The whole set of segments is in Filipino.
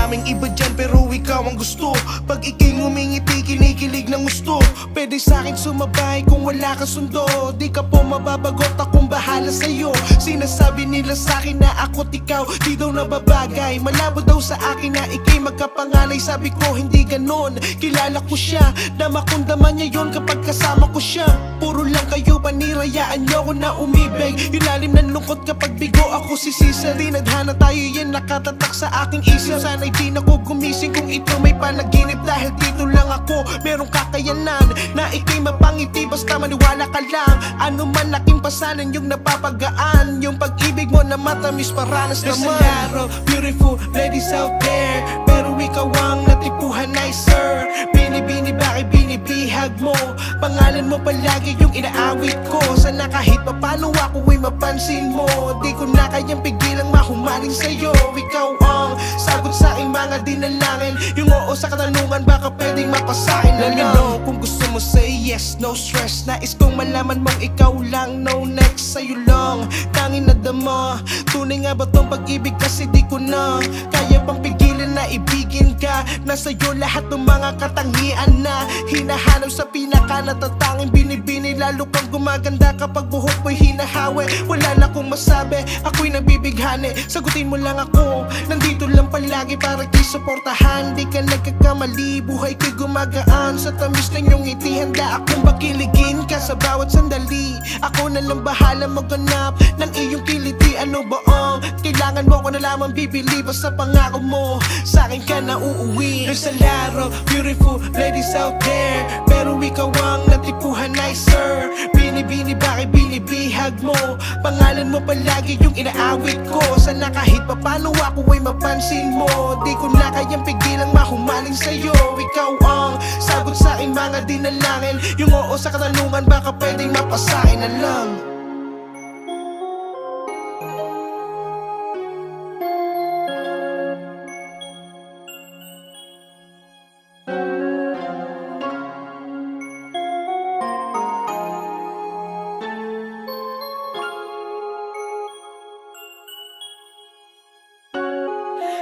Maraming iba dyan pero ikaw ang gusto. Pag ika'y ngumingiti, kinikilig ng gusto. Pwede sa'kin sumabay kung wala ka sundo. Di ka po mababagot, akong bahala sa'yo. Sinasabi nila sa'kin na ako't ikaw di daw nababagay. Malabo daw sa akin na ika'y magkapanganay. Sabi ko hindi ganon, kilala ko siya. Na makundaman niya yun kapag kasama ko siya. Puro lang kayo panirayaan niyo ko na umibig. Yung lalim ng lungkot kapag bigo ako sisisarin. Adhana tayo yan nakatatak sa aking isip. Sana'y di na ko gumising kung ito may panaginip. Dahil dito lang ako merong kakayanan na ika'y mapangiti basta maniwala ka lang. Ano man aking pasanan yung napapagaan. Yung pag-ibig mo na matamis paranas naman. There's a lot of beautiful ladies out there, pero ikaw ang natipuhan ay sir. Binibini bakit binibihag mo? Pangalan mo palagi yung inaawit ko. Sana kahit papano ako ay mapansin mo. Di ko na kayang pigilang mahumaling sa'yo. Ikaw ang sagot sa aking mga dinalangin. Yung oo sa katanungan baka pwedeng mapasakin na lang. Kung gusto mo say yes, no stress. Nais kong malaman mong ikaw lang, no next. Sa'yo lang, tanging nadama. Tunay nga ba tong pag-ibig kasi di ko na kaya pang pigilan na ibigin ka. Nasa'yo lahat ng mga katangian na hinahanap sa pinaka natatanging binibini. Lalo kang gumaganda kapag buhok mo'y hinahawi. Wala na akong masabi, ako'y nabibighani. Sagutin mo lang ako, nandito lang palagi para kisuportahan. Di ka nagkakamali, buhay ko'y gumagaan. Sa tamis ng iyong ngiti, handa akong bakiligin ka sa bawat sandali. Ako na lang bahala maghanap ng iyong kiliti. Ano ba ang kailangan mo ko na lamang bibili? Basta pangako mo, sa'kin ka na uuwi. There's a lot of beautiful ladies out there, pero ikaw ang natipuhan ay sir. Binibini bakit binibihag mo? Pangalan mo palagi yung inaawit ko. Sana kahit papano ako ay mapansin mo. Di ko na kayang pigilang mahumaling sa'yo. Ikaw ang sagot sa aking mga dinalangin. Yung oo sa katanungan baka pwedeng mapasakin na lang.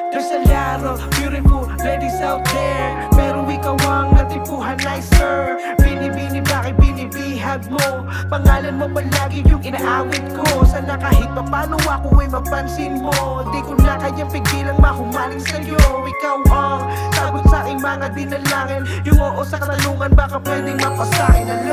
There's a lot of beautiful ladies out there, pero ikaw ang natipuhan ay sir. Binibini bakit binibihag mo? Pangalan mo palagi yung inaawit ko. Sana kahit papano ako ay mapansin mo. Di ko na kayang pigilang mahumaling sa'yo. Ikaw ang sagot sa aking mga dinalangin. Yung oo sa katanungan baka pwedeng mapasakin na lang.